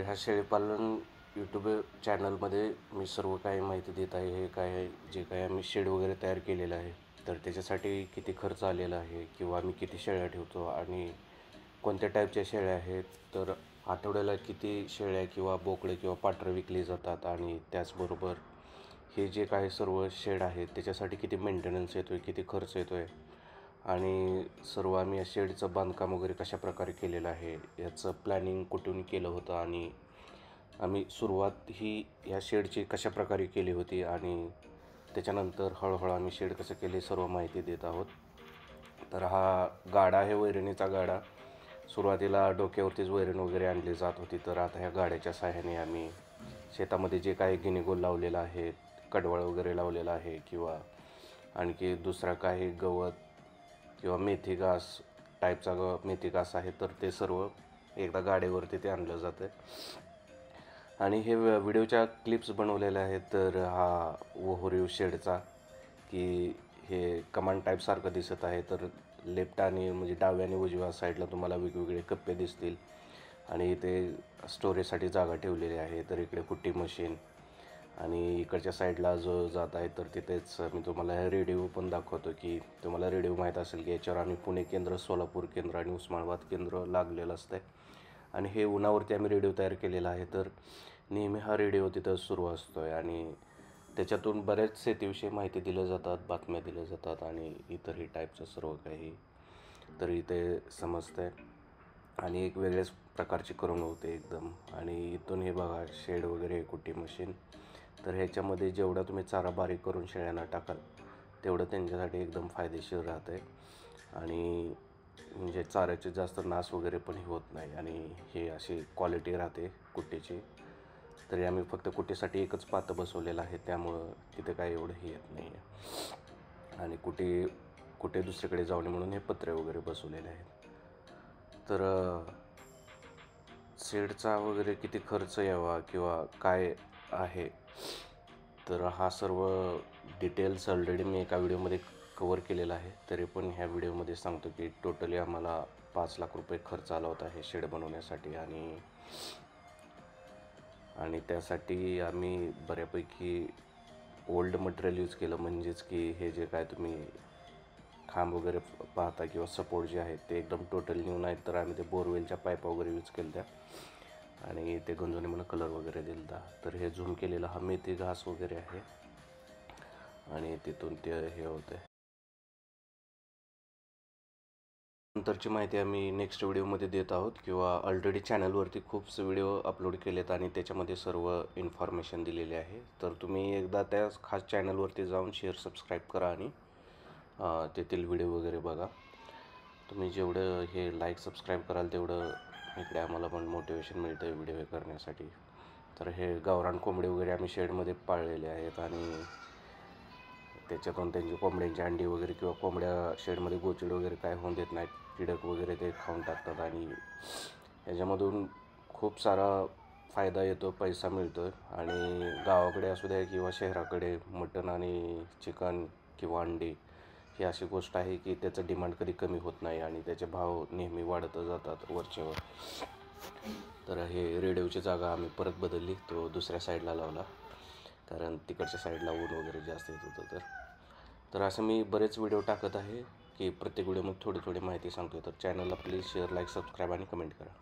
ह्या शेळीपालन यूट्यूब चॅनलमध्ये मी सर्व काही माहिती देत आहे. हे काय जे काही आम्ही शेड वगैरे तयार केलेलं आहे, तर त्याच्यासाठी किती खर्च आलेला आहे किंवा आम्ही किती शेळ्या ठेवतो आणि कोणत्या टाईपच्या शेळ्या आहेत, तर आठवड्याला किती शेळ्या किंवा बोकडे किंवा पाठरं विकली जातात आणि त्याचबरोबर हे जे काही सर्व शेड आहेत त्याच्यासाठी किती मेंटेनन्स येतो आहे, किती खर्च येतो आहे आणि सर्व आम्ही या शेडचं बांधकाम वगैरे कशाप्रकारे केलेलं आहे, याचं प्लॅनिंग कुठून केलं होतं आणि आम्ही सुरुवात ही ह्या शेडची कशाप्रकारे केली होती आणि त्याच्यानंतर हळूहळू आम्ही शेड कसं केले सर्व माहिती देत आहोत. तर हा गाडा आहे, वैरणीचा गाडा. सुरुवातीला डोक्यावरतीच वैरण वगैरे आणली जात होती, तर आता ह्या गाड्याच्या सहाय्याने आम्ही शेतामध्ये जे काही गिनीगोल लावलेला आहे, कडवळ वगैरे लावलेला आहे किंवा आणखी दुसरा काही गवत किंवा मेथी घास टाईपचा मेथी घास आहे, तर ते सर्व एकदा गाडीवरती ते आणलं जातं. आणि हे व्हिडिओच्या क्लिप्स बनवलेल्या आहेत. तर हा ओव्हरव्ह्यू शेडचा की हे कमांड टाईपसारखं दिसत आहे, तर लेफ्ट आणि म्हणजे डाव्या आणि उजव्या साईडला तुम्हाला वेगवेगळे कप्पे दिसतील आणि इथे स्टोरेजसाठी जागा ठेवलेली आहे. तर इकडे कुट्टी मशीन आणि इकडच्या साईडला जो जात आहे, तर तिथेच मी तुम्हाला रेडिओ पण दाखवतो की तुम्हाला रेडिओ माहीत असेल की याच्यावर आम्ही पुणे केंद्र, सोलापूर केंद्र आणि उस्मानाबाद केंद्र लागलेलं असतं आणि हे उन्हावरती आम्ही रेडिओ तयार केलेला आहे. तर नेहमी हा रेडिओ तिथं सुरू असतो आहे आणि त्याच्यातून बऱ्याच शेतीविषयी माहिती दिल्या जातात, बातम्या दिल्या जातात आणि इतरही टाईपचं सर्व काही तर इथे समजतं आहे आणि एक वेगळ्याच प्रकारची करमणूक होते एकदम. आणि इथून हे बघा शेड वगैरे, कुट्टी मशीन. तर ह्याच्यामध्ये जेवढा तुम्ही चारा बारीक करून शेळ्यांना टाकाल तेवढं त्यांच्यासाठी एकदम फायदेशीर राहतं आहे आणि म्हणजे चाऱ्याचे जास्त नाश वगैरे पण होत नाही आणि हे अशी क्वालिटी राहते कुट्टीची. तरी आम्ही फक्त कुट्टीसाठी एकच पातं बसवलेलं आहे, त्यामुळं तिथे काही एवढं हे येत नाही आहे आणि कुठे दुसरीकडे जाऊ नये म्हणून हे पत्रे वगैरे बसवलेले आहेत. तर शेडचा वगैरे किती खर्च यावा किंवा काय आहे, तर हा सर्व डिटेल्स ऑलरेडी मी एका व्हिडिओमध्ये कवर केलेला आहे. तरी पण ह्या व्हिडिओमध्ये सांगतो की टोटली आम्हाला 5 लाख रुपये खर्च आला होता हे शेड बनवण्यासाठी आणि त्यासाठी आम्ही बऱ्यापैकी ओल्ड मटेरियल यूज केलं. म्हणजेच की हे जे काय तुम्ही खांब वगैरे पाहता किंवा सपोर्ट जे आहेत ते एकदम टोटल न्यू नाहीत, तर आम्ही ते बोरवेलच्या पाईपा वगैरे यूज केल्या त्या आणि ते गंजोने म्हणून कलर वगैरे दिला. तर हे झूम केलेला हा मेथी घास वगैरे आहे आणि तिथून ते हे होतं. नंतरची माहिती आम्ही नेक्स्ट व्हिडिओमध्ये देत आहोत किंवा ऑलरेडी चॅनलवरती खूपसे व्हिडिओ अपलोड केलेत आणि त्याच्यामध्ये सर्व इन्फॉर्मेशन दिलेली आहे. तर तुम्ही एकदा त्या खास चॅनलवरती जाऊन सबस्क्राईब करा आणि तेथील व्हिडिओ वगैरे बघा. तुम्ही जेवढं हे लाईक सबस्क्राईब कराल तेवढं इकडे आम्हाला पण मोटिवेशन मिळतं आहे व्हिडिओ करण्यासाठी. तर हे गावरान कोंबडे वगैरे आम्ही शेडमध्ये पाळलेले आहेत आणि त्याच्यातून त्यांची कोंबड्यांची अंडी वगैरे किंवा कोंबड्या शेडमध्ये गोचिड वगैरे काय होऊन देत नाहीत, कीडक वगैरे ते खाऊन टाकतात आणि ह्याच्यामधून खूप सारा फायदा येतो, पैसा मिळतो आणि गावाकडे असू द्या किंवा शहराकडे मटण आणि चिकन किंवा अंडी ही अशी गोष्ट आहे की त्याचं डिमांड कधी कमी होत नाही आणि त्याचे भाव नेहमी वाढत जातात वरचेवर. तर हे रेडिओची जागा आम्ही परत बदलली, तो दुसऱ्या साईडला लावला कारण तिकडच्या साईडला ऊन वगैरे जास्त येत होतं. तर असं मी बरेच व्हिडिओ टाकत आहे की प्रत्येक व्हिडिओमध्ये थोडी माहिती सांगतो. तर चॅनलला प्लीज शेअर, लाईक, सबस्क्राईब आणि कमेंट करा.